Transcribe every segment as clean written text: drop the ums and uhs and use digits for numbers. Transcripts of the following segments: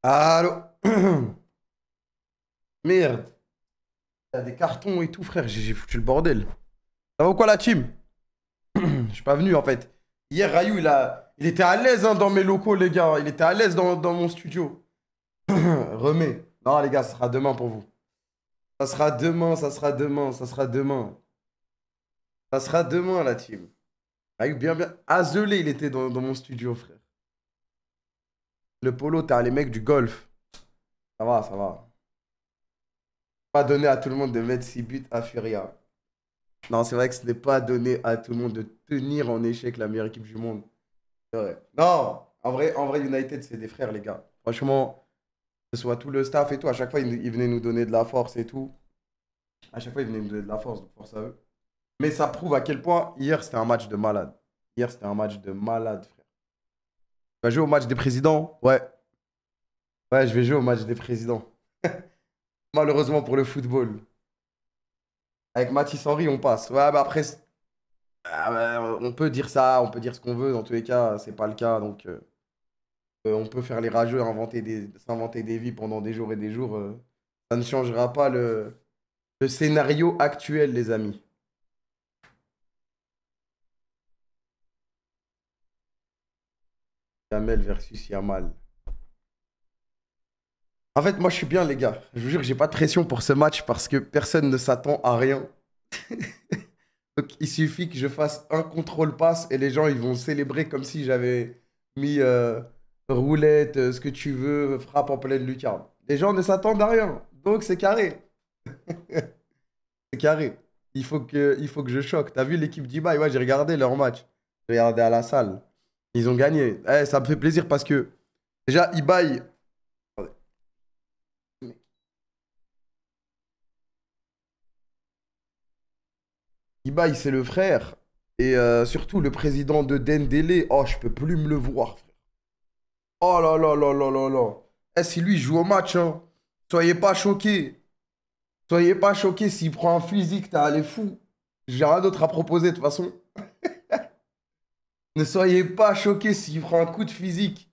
Allô? Merde, il y a des cartons et tout, frère. J'ai foutu le bordel. Ça va ou quoi, la team? Je suis pas venu, en fait. Hier, Rayou, il était à l'aise hein, dans mes locaux, les gars. Il était à l'aise dans mon studio. Remets. Non, les gars, ça sera demain pour vous. Ça sera demain, ça sera demain, ça sera demain. Ça sera demain, la team. Rayou, bien, bien. Azelé, il était dans mon studio, frère. Le polo, t'as les mecs du golf. Ça va, ça va. Pas donné à tout le monde de mettre 6 buts à Furia. Non, c'est vrai que ce n'est pas donné à tout le monde de tenir en échec la meilleure équipe du monde. C'est vrai. Non, en vrai, United, c'est des frères, les gars. Franchement, que ce soit tout le staff et tout, à chaque fois, ils venaient nous donner de la force et tout. À chaque fois, ils venaient nous donner de la force, donc force à eux. Mais ça prouve à quel point, hier, c'était un match de malade. Hier, c'était un match de malade, frère. Tu vas jouer au match des présidents? Ouais. Ouais, je vais jouer au match des présidents. Malheureusement pour le football. Avec Mathis Henry, on passe. Ouais, bah après, on peut dire ça, on peut dire ce qu'on veut. Dans tous les cas, c'est pas le cas. Donc, on peut faire les rageux, s'inventer des vies pendant des jours et des jours. Ça ne changera pas le scénario actuel, les amis. Yamel versus Yamal. En fait, moi, je suis bien, les gars. Je vous jure que j'ai pas de pression pour ce match parce que personne ne s'attend à rien. Donc, il suffit que je fasse un contrôle passe et les gens, ils vont célébrer comme si j'avais mis roulette, ce que tu veux, frappe en pleine lucarne. Les gens ne s'attendent à rien. Donc, c'est carré. C'est carré. Il faut que je choque. T'as vu l'équipe d'Ibai? Ouais, j'ai regardé leur match. J'ai regardé à la salle. Ils ont gagné. Eh, ça me fait plaisir parce que déjà, Ibai. Attendez. Ibai, c'est le frère. Et surtout, le président de Dendele. Oh, je peux plus me le voir, frère. Oh là là là là là là. Eh, si lui joue au match, hein, soyez pas choqués. Soyez pas choqués s'il prend un physique, t'as les fous. J'ai rien d'autre à proposer de toute façon. Ne soyez pas choqués s'il prend un coup de physique.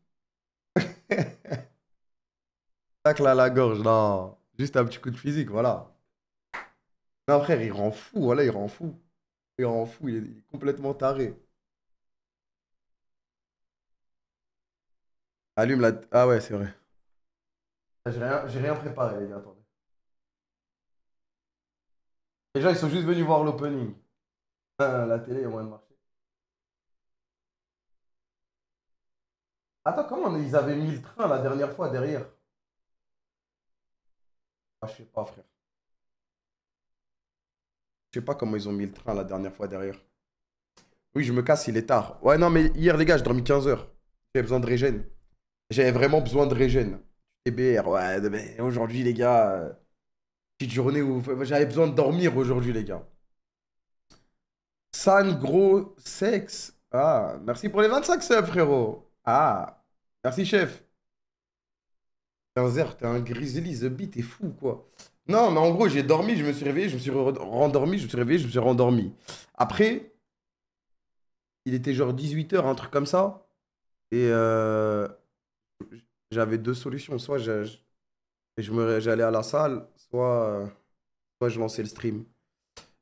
Tac là, la gorge, non. Juste un petit coup de physique, voilà. Non, frère, il rend fou, voilà, il rend fou. Il rend fou, il est complètement taré. Allume la... Ah ouais, c'est vrai. J'ai rien préparé, les gars, attendez. Les gens, ils sont juste venus voir l'opening. Ah, la télé, il y a moyen de marcher. Attends, comment ils avaient mis le train la dernière fois derrière? Ah, je sais pas, frère. Je sais pas comment ils ont mis le train la dernière fois derrière. Oui, je me casse, il est tard. Ouais, non, mais hier, les gars, j'ai dormi 15 heures. J'avais besoin de régène. J'avais vraiment besoin de régène. TBR, ouais, mais aujourd'hui, les gars, petite journée où j'avais besoin de dormir aujourd'hui, les gars. San gros sexe. Ah, merci pour les 25 subs, frérot. Ah, merci, chef. 15 heures, t'es un grizzly, The Beat, t'es fou, quoi. Non, mais en gros, j'ai dormi, je me suis réveillé, je me suis rendormi, je me suis réveillé, je me suis rendormi. Après, il était genre 18 h, un truc comme ça. Et j'avais deux solutions. Soit j'allais à la salle, soit je lançais le stream.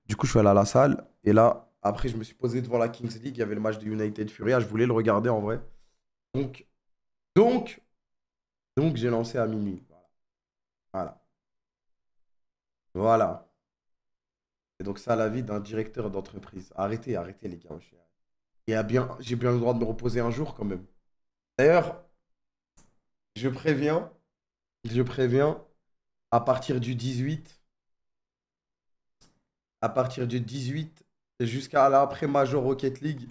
Du coup, je suis allé à la salle. Et là, après, je me suis posé devant la Kings League. Il y avait le match de United Furia. Je voulais le regarder en vrai. Donc, donc, donc j'ai lancé à minuit. Voilà. Voilà. Et donc, ça, la vie d'un directeur d'entreprise. Arrêtez, arrêtez, les gars. J'ai bien le droit de me reposer un jour quand même. D'ailleurs, je préviens, je préviens, à partir du 18, à partir du 18 jusqu'à l'après Major Rocket League,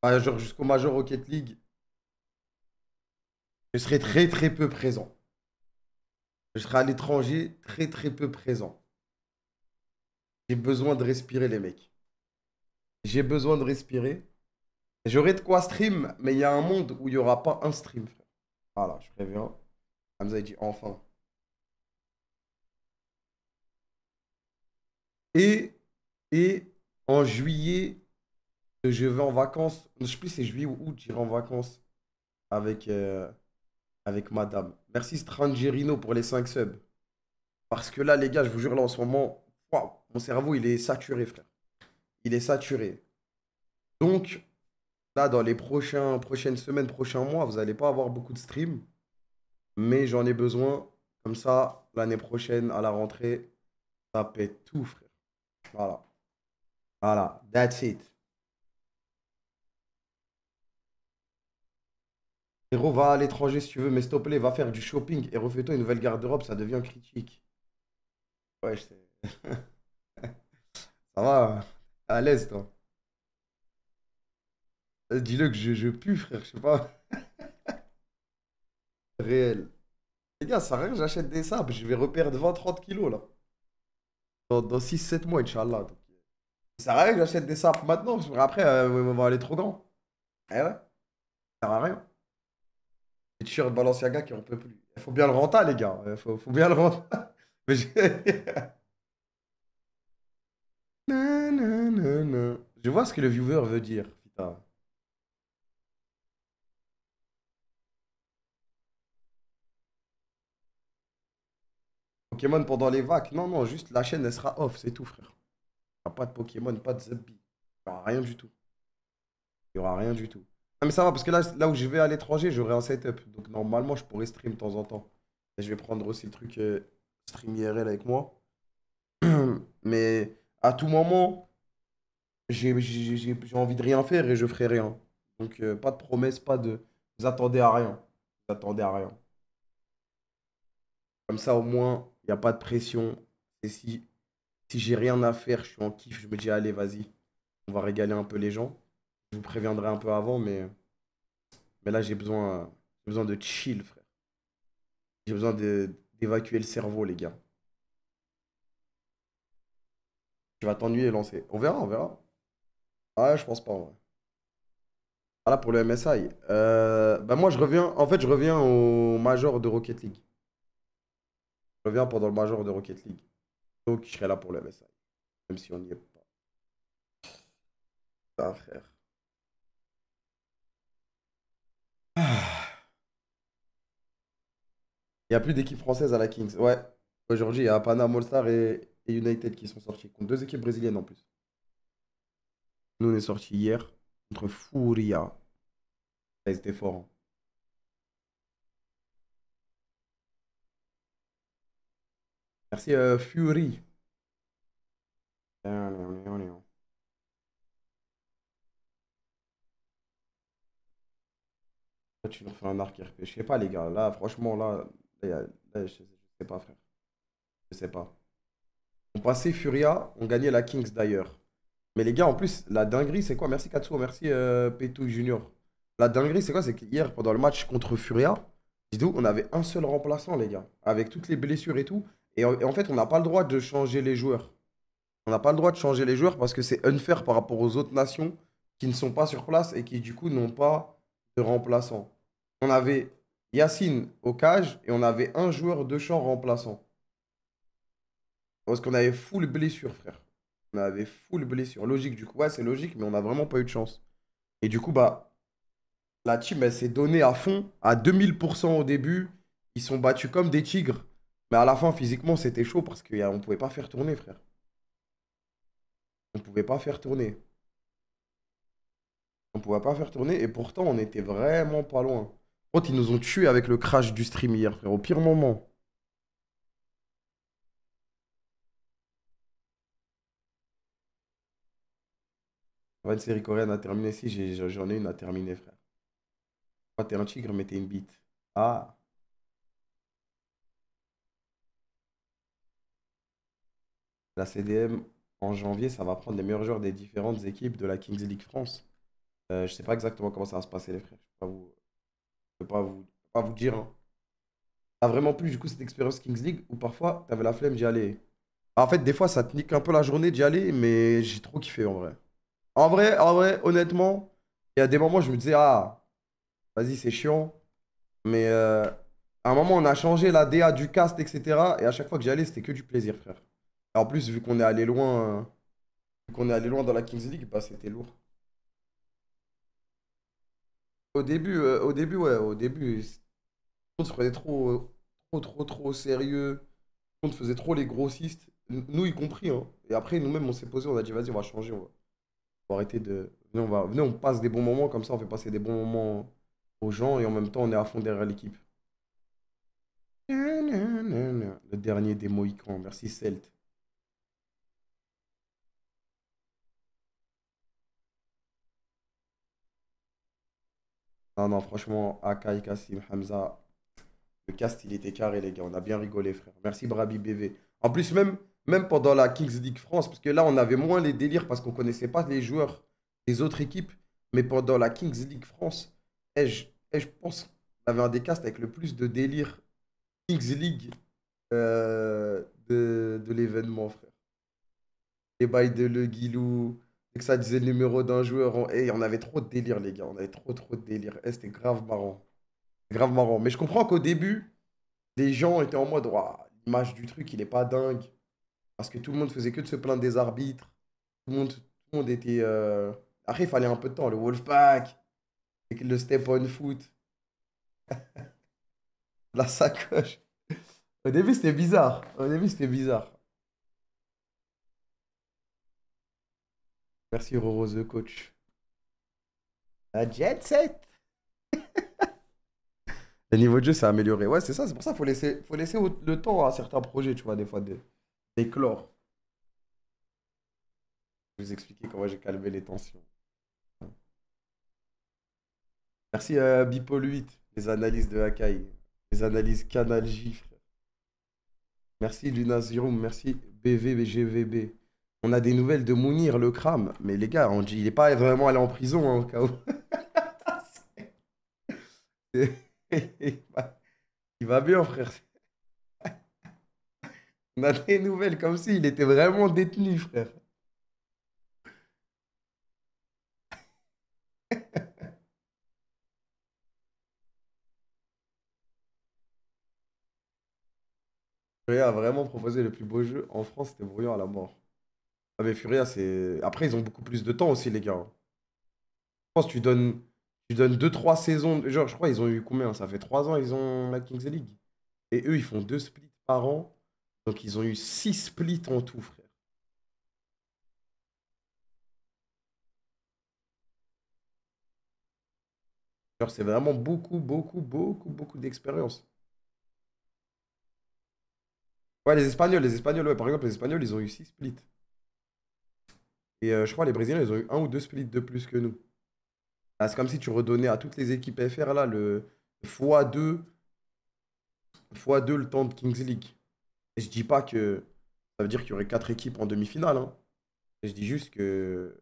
genre jusqu'au Major Rocket League, je serai très très peu présent. Je serai à l'étranger très très peu présent. J'ai besoin de respirer, les mecs. J'ai besoin de respirer. J'aurai de quoi stream, mais il y a un monde où il n'y aura pas un stream, frère. Voilà, je préviens. Hamza, il dit enfin. Et, et en juillet, je vais en vacances. Je sais plus si c'est juillet ou août, j'irai en vacances avec, avec madame. Merci Strangerino pour les 5 subs. Parce que là, les gars, je vous jure, là, en ce moment, waouh, mon cerveau, il est saturé, frère. Il est saturé. Donc, là, dans les prochaines semaines, prochains mois, vous n'allez pas avoir beaucoup de streams. Mais j'en ai besoin. Comme ça, l'année prochaine, à la rentrée, ça pète tout, frère. Voilà. Voilà. That's it. Héros, va à l'étranger si tu veux, mais s'il te plaît, va faire du shopping et refais-toi une nouvelle garde-robe, ça devient critique. Ouais, je sais. Ça va, à l'aise, toi. Dis-le que je pue, frère, je sais pas. Réel. Les gars, ça sert à rien que j'achète des sables, je vais reperdre 20-30 kilos, là. Dans 6-7 mois, Inch'Allah. Donc, ça sert à rien que j'achète des sables maintenant, parce que après, on va aller trop grand. Eh ouais, ça sert à rien. Les t-shirts Balenciaga qui en peut plus. Il faut bien le renta, les gars. Il faut bien le renta. Mais Nanana. Je vois ce que le viewer veut dire. Putain. Pokémon pendant les vagues. Non, non, juste la chaîne, elle sera off, c'est tout, frère. Il n'y aura pas de Pokémon, pas de Zubby. Il n'y aura rien du tout. Il n'y aura rien du tout. Non, mais ça va, parce que là où je vais à l'étranger, j'aurai un setup. Donc normalement, je pourrai stream de temps en temps. Et je vais prendre aussi le truc stream IRL avec moi. Mais à tout moment, j'ai envie de rien faire et je ferai rien. Donc pas de promesses, pas de... Vous attendez à rien. Vous attendez à rien. Comme ça, au moins, il n'y a pas de pression. Et si j'ai rien à faire, je suis en kiff, je me dis, allez, vas-y, on va régaler un peu les gens. Je vous préviendrai un peu avant, mais là, j'ai besoin de chill, frère. J'ai besoin d'évacuer le cerveau, les gars. Tu vas t'ennuyer et lancer. On verra, on verra. Ah, je pense pas, en vrai. Voilà pour le MSI. Bah moi, je reviens, en fait, je reviens au Major de Rocket League. Je reviens pendant le Major de Rocket League. Donc, je serai là pour le MSI. Même si on n'y est pas. Ah, frère. Il n'y a plus d'équipe française à la Kings. Ouais. Aujourd'hui, il y a Panama All-Star et United qui sont sortis. Contre deux équipes brésiliennes en plus. Nous, on est sortis hier contre Furia. Ça, ils étaient forts, hein. Merci, Fury. Toi, tu nous refais un arc RP. Je sais pas, les gars. Là, franchement, là, je sais pas, frère. Je sais pas. On passait Furia, on gagnait la Kings d'ailleurs. Mais les gars, en plus, la dinguerie, c'est quoi? Merci Katsuo, merci Petou Junior. La dinguerie, c'est quoi? C'est qu'hier, pendant le match contre Furia, dis-nous, on avait un seul remplaçant, les gars. Avec toutes les blessures et tout. Et en fait, on n'a pas le droit de changer les joueurs. On n'a pas le droit de changer les joueurs parce que c'est unfair par rapport aux autres nations qui ne sont pas sur place et qui, du coup, n'ont pas de remplaçant. On avait Yacine au cage et on avait un joueur de champ remplaçant. Parce qu'on avait full blessure, frère. On avait full blessure. Logique, du coup. Ouais, c'est logique, mais on n'a vraiment pas eu de chance. Et du coup, bah, la team, elle s'est donnée à fond, à 2000% au début. Ils sont battus comme des tigres. Mais à la fin, physiquement, c'était chaud parce qu'on ne pouvait pas faire tourner, frère. On ne pouvait pas faire tourner. On ne pouvait pas faire tourner. Et pourtant, on était vraiment pas loin. Par contre, ils nous ont tués avec le crash du stream hier, frère. Au pire moment. On va une série coréenne à terminer. Si, j'en ai une à terminer, frère. Toi, t'es un tigre, mais t'es une bite. Ah. La CDM, en janvier, ça va prendre les meilleurs joueurs des différentes équipes de la Kings League France. Je sais pas exactement comment ça va se passer, les frères. Je peux pas vous dire, hein. T'as vraiment plus, du coup, cette expérience Kings League où parfois, t'avais la flemme d'y aller. En fait, des fois, ça te nique un peu la journée d'y aller, mais j'ai trop kiffé, en vrai. En vrai, honnêtement, il y a des moments où je me disais, ah, vas-y, c'est chiant. Mais à un moment, on a changé la DA du cast, etc. Et à chaque fois que j'y allais, c'était que du plaisir, frère. En plus, vu qu'on est allé loin dans la Kings League, bah, c'était lourd. Au début, ouais, au début. monde se prenait trop au sérieux. Tout le monde faisait trop les grossistes. Nous y compris, hein. Et après, nous-mêmes, on s'est posé, on a dit, vas-y, on va changer. On va arrêter de. Venez, on passe des bons moments, comme ça, on fait passer des bons moments aux gens et en même temps, on est à fond derrière l'équipe. Le dernier des Mohicans. Merci, Celt. Non, non, franchement, Akai, Kassim, Hamza, le cast, il était carré, les gars. On a bien rigolé, frère. Merci, Brabi BV. En plus, même pendant la Kings League France, parce que là, on avait moins les délires parce qu'on connaissait pas les joueurs des autres équipes. Mais pendant la Kings League France, je pense qu'on avait un des casts avec le plus de délire Kings League de l'événement, frère. Les bails de Le Guilou, dès que ça disait le numéro d'un joueur, on avait trop de délire, les gars. On avait trop de délire. C'était grave marrant. Grave marrant. Mais je comprends qu'au début, les gens étaient en mode, ouah, l'image du truc, il est pas dingue. Parce que tout le monde faisait que de se plaindre des arbitres. Tout le monde était. Après, il fallait un peu de temps. Le Wolfpack, le step on foot, la sacoche. Au début, c'était bizarre. Au début, c'était bizarre. Merci, Roro, the coach. La jet set. Le niveau de jeu s'est amélioré. Ouais, c'est ça. C'est pour ça qu'il faut laisser le temps à certains projets, tu vois, des fois, d'éclore. Je vais vous expliquer comment j'ai calmé les tensions. Merci, Bipol 8, les analyses de Akai. Les analyses Canal J, frère. Merci, Luna Ziroum. Merci, BVBGVB. On a des nouvelles de Mounir, le crame. Mais les gars, on dit, il n'est pas vraiment allé en prison, hein, au cas où. Il va il va bien, frère. On a des nouvelles comme s'il était vraiment détenu, frère. Furia a vraiment proposé le plus beau jeu en France, c'était Brouillon à la mort. Ah, mais Furia, c'est. Après, ils ont beaucoup plus de temps aussi, les gars. Je pense que tu donnes 2-3 saisons. Genre, je crois ils ont eu combien? Ça fait 3 ans, ils ont la Kings League. Et eux, ils font 2 splits par an. Donc, ils ont eu 6 splits en tout, frère. Genre, c'est vraiment beaucoup d'expérience. Ouais, les Espagnols, ouais, par exemple, les Espagnols, ils ont eu 6 splits. Et je crois les Brésiliens, ils ont eu un ou deux splits de plus que nous. Ah, c'est comme si tu redonnais à toutes les équipes FR là le x2 le temps de Kings League. Et je dis pas que ça veut dire qu'il y aurait 4 équipes en demi-finale, hein. Et je dis juste que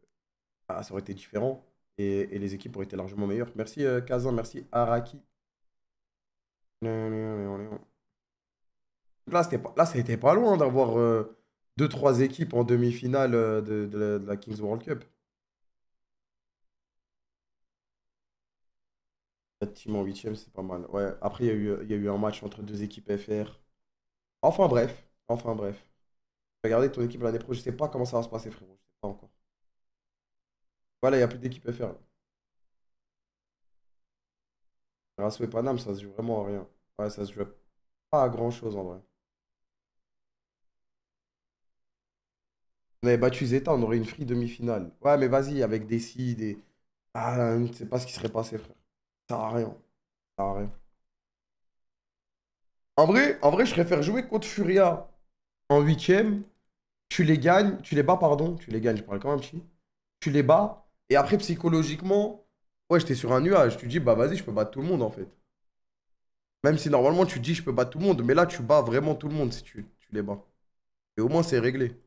ça aurait été différent et les équipes auraient été largement meilleures. Merci Kazan, merci Araki. Donc là, ça n'était pas loin d'avoir 2-3 équipes en demi-finale de la Kings World Cup. 4 teams en huitième, c'est pas mal. Ouais, après, il y a eu un match entre deux équipes FR. Enfin bref, enfin bref. Regardez ton équipe l'année prochaine. Je sais pas comment ça va se passer, frérot. Je sais pas encore. Voilà, il n'y a plus d'équipe FR là. Rasso et Paname, ça se joue vraiment à rien. Ouais, ça se joue pas à grand-chose en vrai. On avait battu Zeta, on aurait une free demi-finale. Ouais, mais vas-y, avec des seeds et. Ah, je sais pas ce qui serait passé, frère. Ça sert à rien. Ça sert à rien. En vrai, je préfère jouer contre Furia en huitième. Tu les gagnes, tu les bats, pardon. Tu les gagnes, je parle quand même petit. Tu les bats. Et après, psychologiquement, ouais, j'étais sur un nuage. Tu dis, bah vas-y, je peux battre tout le monde en fait. Même si normalement tu dis, je peux battre tout le monde. Mais là, tu bats vraiment tout le monde si tu les bats. Et au moins, c'est réglé.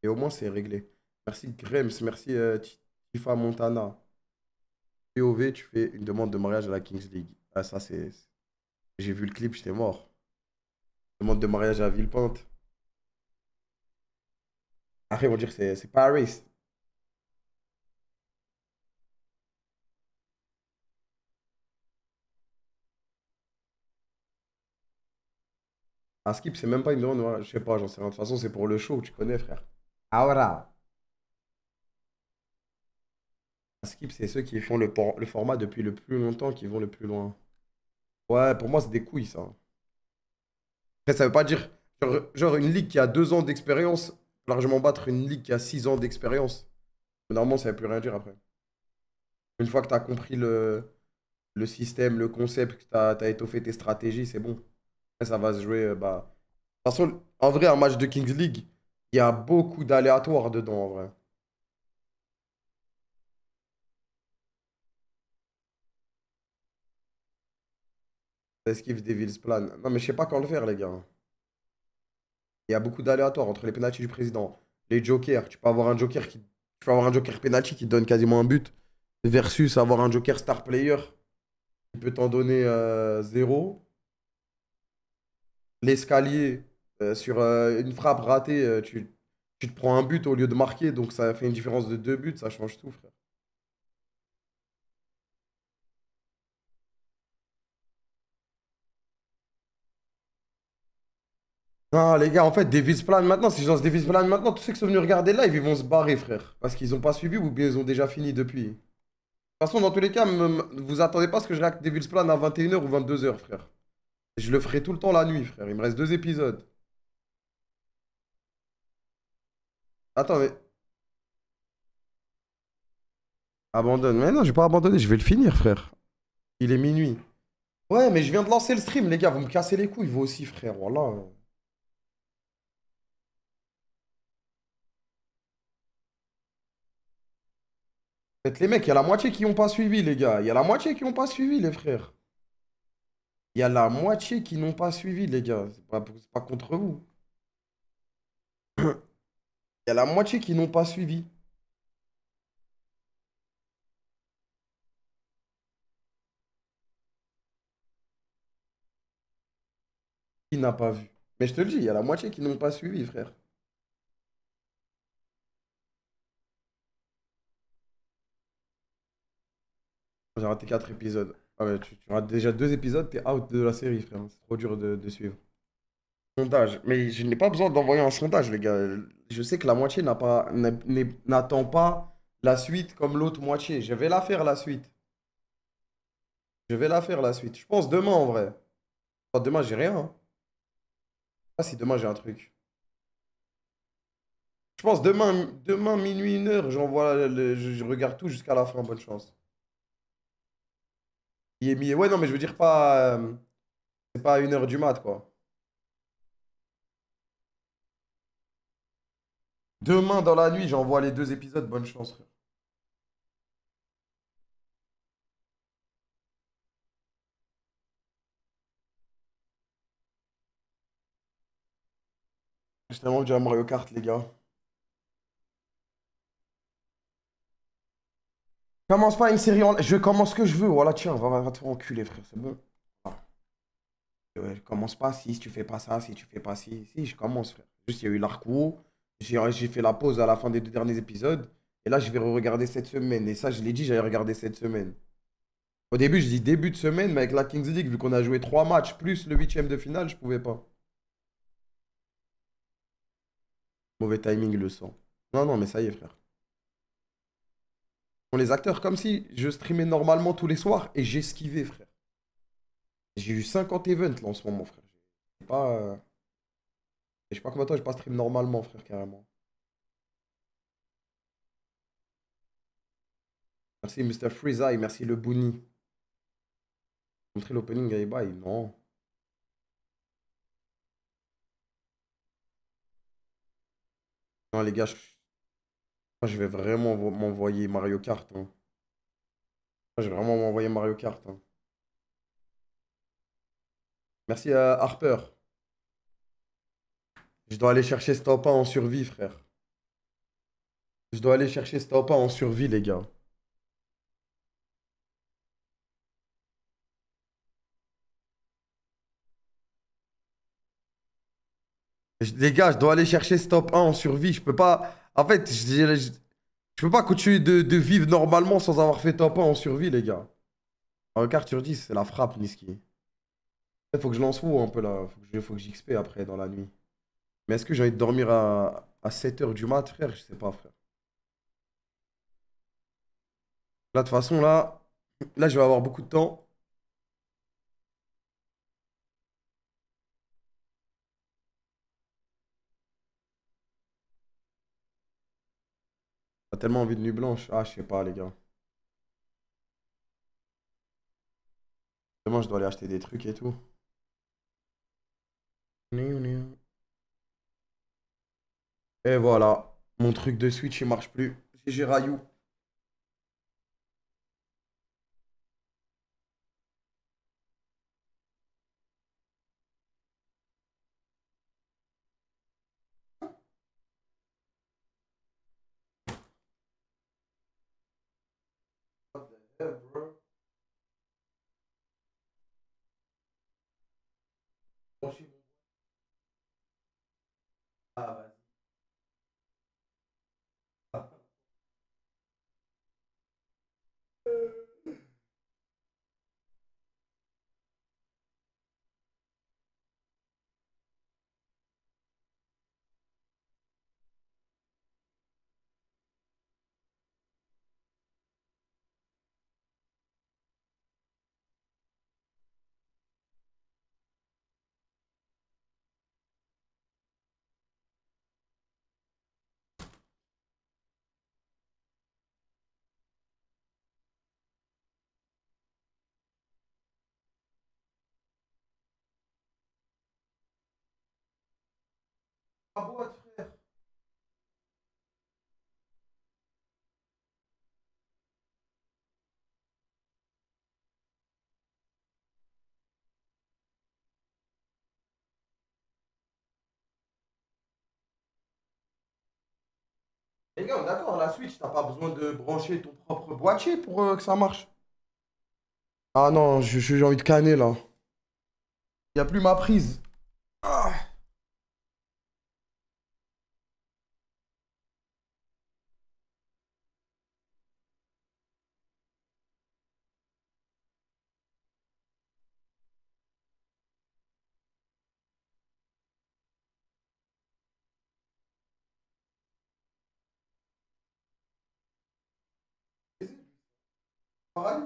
Et au moins, c'est réglé. Merci Grems, merci Tifa Montana. POV, tu fais une demande de mariage à la Kings League. Ah, ça, c'est. J'ai vu le clip, j'étais mort. Demande de mariage à Villepinte. Après, ils vont dire que c'est Paris. Un skip, c'est même pas une demande de mariage. Je sais pas, j'en sais rien. De toute façon, c'est pour le show, tu connais, frère. Ahora. Skip, c'est ceux qui font le format depuis le plus longtemps, qui vont le plus loin. Ouais, pour moi, c'est des couilles, ça. Après, ça veut pas dire. Genre, une ligue qui a 2 ans d'expérience, largement battre une ligue qui a 6 ans d'expérience. Normalement, ça veut plus rien dire après. Une fois que tu as compris le système, le concept, que tu as étoffé tes stratégies, c'est bon. Après, ça va se jouer. Bah... De toute façon, en vrai, un match de Kings League, il y a beaucoup d'aléatoires dedans, en vrai. Esquive Devil's Plan. Non, mais je sais pas quand le faire, les gars. Il y a beaucoup d'aléatoires entre les pénaltys du président, les jokers. Tu peux avoir un joker penalty qui te donne quasiment un but, versus avoir un joker star player qui peut t'en donner 0. L'escalier, sur une frappe ratée, tu te prends un but au lieu de marquer, donc ça fait une différence de 2 buts, ça change tout, frère. Non, les gars, en fait, Davis Plan maintenant, si je lance Davis Plan maintenant, tous ceux qui sont venus regarder live, ils vont se barrer, frère. Parce qu'ils ont pas suivi ou bien ils ont déjà fini depuis. De toute façon, dans tous les cas, vous attendez pas à ce que je réacte Devil's Plan à 21 h ou 22 h, frère. Je le ferai tout le temps la nuit, frère. Il me reste 2 épisodes. Attends, mais... Abandonne. Mais non, je vais pas abandonner, je vais le finir, frère. Il est minuit. Ouais, mais je viens de lancer le stream, les gars. Vous me cassez les couilles, vous aussi, frère. Voilà. En fait, les mecs, il y a la moitié qui n'ont pas suivi, les gars. Il y a la moitié qui n'ont pas suivi, les frères. Il y a la moitié qui n'ont pas suivi, les gars. C'est pas contre vous. Il y a la moitié qui n'ont pas suivi. Qui n'a pas vu. Mais je te le dis, il y a la moitié qui n'ont pas suivi, frère. J'ai raté 4 épisodes. Ah ouais, tu rates déjà 2 épisodes, t'es out de la série, frère. C'est trop dur de suivre. Sondage. Mais je n'ai pas besoin d'envoyer un sondage, les gars. Je sais que la moitié n'attend pas la suite comme l'autre moitié. Je vais la faire, la suite. Je vais la faire, la suite. Je pense demain, en vrai. Enfin, demain, j'ai rien, hein. Ah, si demain, j'ai un truc. Je pense demain minuit, 1 h, je regarde tout jusqu'à la fin. Bonne chance. Ouais, non, mais je veux dire pas... c'est pas à 1 h du mat, quoi. Demain, dans la nuit, j'envoie les 2 épisodes. Bonne chance, frère. J'ai tellement envie de jouer à Mario Kart, les gars. Commence pas une série en... Je commence ce que je veux. Voilà, tiens, va te faire enculer, frère. C'est bon. Ah. Ouais, je commence pas si tu fais pas ça, si tu fais pas ci. Si, je commence, frère. Juste, il y a eu l'arc-ou. J'ai fait la pause à la fin des 2 derniers épisodes. Et là, je vais re-regarder cette semaine. Et ça, je l'ai dit, j'allais regarder cette semaine. Au début, je dis début de semaine, mais avec la Kings League, vu qu'on a joué 3 matchs, plus le huitième de finale, je pouvais pas. Mauvais timing, le sang. Non, non, mais ça y est, frère. On les acteurs comme si je streamais normalement tous les soirs et j'esquivais, frère. J'ai eu 50 events là en ce moment, frère. J'ai pas, je sais pas combien de temps j'ai pas stream normalement, frère, carrément. Merci Mr. Freeze merci le Boony. Montrer l'opening à Ebaï, non. Non, les gars, moi, je vais vraiment m'envoyer Mario Kart, hein. Moi, je vais vraiment m'envoyer Mario Kart, hein. Merci à Harper. Je dois aller chercher ce top 1 en survie, frère. Je dois aller chercher ce top 1 en survie, les gars. Les gars, je dois aller chercher ce top 1 en survie. Je peux pas. En fait, je peux pas continuer de vivre normalement sans avoir fait top 1 en survie, les gars. Mario Kart sur 10, c'est la frappe, Niski. Il faut que je lance WoW un peu là. Faut que j'XP après dans la nuit. Mais est-ce que j'ai envie de dormir à 7 h du mat, frère? Je sais pas, frère. Là, de toute façon, là, je vais avoir beaucoup de temps. J'ai tellement envie de nuit blanche. Ah, je sais pas, les gars. Demain, je dois aller acheter des trucs et tout. Et voilà. Mon truc de Switch, il marche plus. GG Rayou. Ah, vas-y. Ah, boîte, frère. Les gars, d'accord, la Switch, t'as pas besoin de brancher ton propre boîtier pour que ça marche. Ah non, j'ai envie de canner là. Il a plus ma prise. Ah, pareil.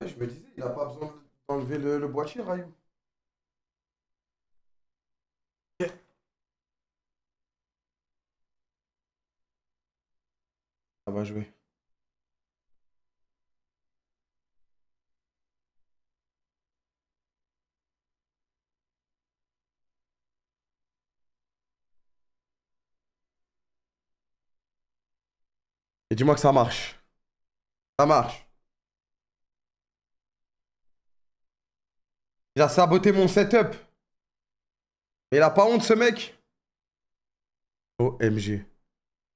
Je me disais, il a pas besoin d'enlever le boîtier, Rayou. Ça va jouer. Et dis-moi que ça marche. Ça marche. Il a saboté mon setup. Mais il a pas honte, ce mec. OMG.